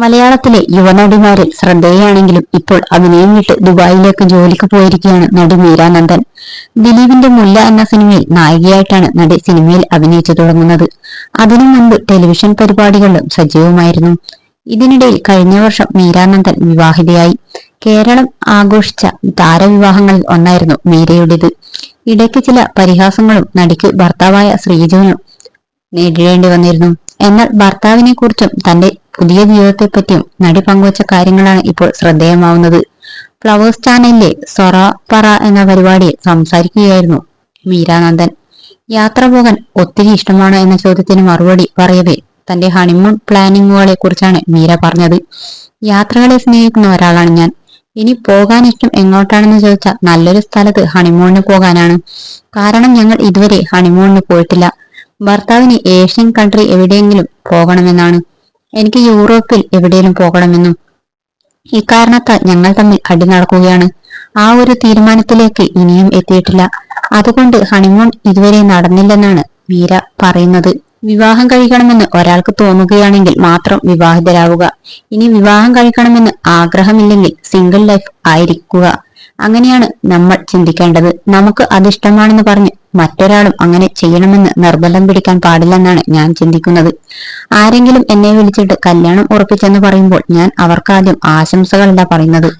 മലയാളത്തിലെ യുവനടിമാരിൽ ശ്രദ്ധേയാണെങ്കിലും ഇപ്പോൾ അഭിനയം വിട്ട് ദുബായിലേക്ക് ജോലിക്ക് പോയിരിക്കുകയാണ് നടി മീര നന്ദൻ. ദിലീപിന്റെ മുല്ല എന്ന സിനിമയിൽ നായികയായിട്ടാണ് നടി സിനിമയിൽ അഭിനയിച്ചു തുടങ്ങുന്നത്. അതിനു മുൻപ് ടെലിവിഷൻ പരിപാടികളിലും സജീവമായിരുന്നു. ഇതിനിടയിൽ കഴിഞ്ഞ വർഷം മീര നന്ദൻ വിവാഹിതയായി. കേരളം ആഘോഷിച്ച താരവിവാഹങ്ങളിൽ ഒന്നായിരുന്നു മീരയുടേത്. ഇടയ്ക്ക് ചില പരിഹാസങ്ങളും നടിക്ക് ഭർത്താവായ ശ്രീജുവിനും നേരിടേണ്ടി വന്നിരുന്നു. എന്നാൽ ഭർത്താവിനെ കുറിച്ചും തന്റെ പുതിയ ജീവിതത്തെപ്പറ്റിയും നടി പങ്കുവച്ച കാര്യങ്ങളാണ് ഇപ്പോൾ ശ്രദ്ധേയമാവുന്നത്. ഫ്ലവേഴ്സ് ചാനലിലെ സൊറ പറ എന്ന പരിപാടിയിൽ സംസാരിക്കുകയായിരുന്നു മീര നന്ദൻ. യാത്ര പോകാൻ ഒത്തിരി ഇഷ്ടമാണോ എന്ന ചോദ്യത്തിന് മറുപടി പറയവേ തന്റെ ഹണിമൂൺ പ്ലാനിങ്ങുകളെ കുറിച്ചാണ് മീര പറഞ്ഞത്. യാത്രകളെ സ്നേഹിക്കുന്ന ഒരാളാണ് ഞാൻ. ഇനി പോകാൻ ഇഷ്ടം എങ്ങോട്ടാണെന്ന് ചോദിച്ചാൽ നല്ലൊരു സ്ഥലത്ത് ഹണിമൂണിന് പോകാനാണ്. കാരണം ഞങ്ങൾ ഇതുവരെ ഹണിമൂണിന് പോയിട്ടില്ല. ഭർത്താവിന് ഏഷ്യൻ കൺട്രി എവിടെയെങ്കിലും പോകണമെന്നാണ്. എനിക്ക് യൂറോപ്പിൽ എവിടെയെങ്കിലും പോകണമെന്നും. ഇക്കാരണത്താൽ ഞങ്ങൾ തമ്മിൽ അടി നടക്കുകയാണ്. ആ ഒരു തീരുമാനത്തിലേക്ക് ഇനിയും എത്തിയിട്ടില്ല. അതുകൊണ്ട് ഹണിമൂൺ ഇതുവരെ നടന്നില്ലെന്നാണ് മീര പറയുന്നത്. വിവാഹം കഴിക്കണമെന്ന് ഒരാൾക്ക് തോന്നുകയാണെങ്കിൽ മാത്രം വിവാഹിതരാവുക. ഇനി വിവാഹം കഴിക്കണമെന്ന് ആഗ്രഹമില്ലെങ്കിൽ സിംഗിൾ ലൈഫ് ആയിരിക്കുക. അങ്ങനെയാണ് നമ്മൾ ചിന്തിക്കേണ്ടത്. നമുക്ക് അതിഷ്ടമാണെന്ന് പറഞ്ഞ് മറ്റൊരാളും അങ്ങനെ ചെയ്യണമെന്ന് നിർബന്ധം പിടിക്കാൻ പാടില്ലെന്നാണ് ഞാൻ ചിന്തിക്കുന്നത്. ആരെങ്കിലും എന്നെ വിളിച്ചിട്ട് കല്യാണം ഉറപ്പിച്ചെന്ന് പറയുമ്പോൾ ഞാൻ അവർക്കാദ്യം ആശംസകളല്ല പറയുന്നത്.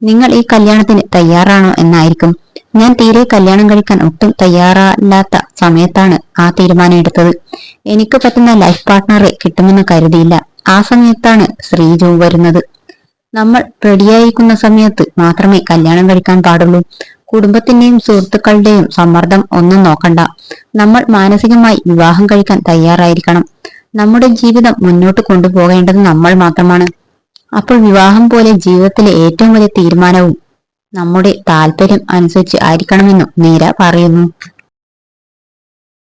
നിങ്ങൾ ഈ കല്യാണത്തിന് തയ്യാറാണോ എന്നായിരിക്കും. ഞാൻ തീരെ കല്യാണം കഴിക്കാൻ ഒട്ടും തയ്യാറല്ലാത്ത സമയത്താണ് ആ തീരുമാനം എടുത്തത്. എനിക്ക് പറ്റുന്ന ലൈഫ് പാർട്ട്ണറെ കിട്ടുമെന്ന് കരുതിയില്ല. ആ സമയത്താണ് ശ്രീജു വരുന്നത്. നമ്മൾ റെഡിയായിരിക്കുന്ന സമയത്ത് മാത്രമേ കല്യാണം കഴിക്കാൻ പാടുള്ളൂ. കുടുംബത്തിന്റെയും സുഹൃത്തുക്കളുടെയും സമ്മർദ്ദം ഒന്നും നോക്കണ്ട. നമ്മൾ മാനസികമായി വിവാഹം കഴിക്കാൻ തയ്യാറായിരിക്കണം. നമ്മുടെ ജീവിതം മുന്നോട്ട് കൊണ്ടുപോകേണ്ടത് നമ്മൾ മാത്രമാണ്. അപ്പോൾ വിവാഹം പോലെ ജീവിതത്തിലെ ഏറ്റവും വലിയ തീരുമാനവും നമ്മുടെ താല്പര്യം അനുസരിച്ച് ആയിരിക്കണമെന്നും മീര പറയുന്നു.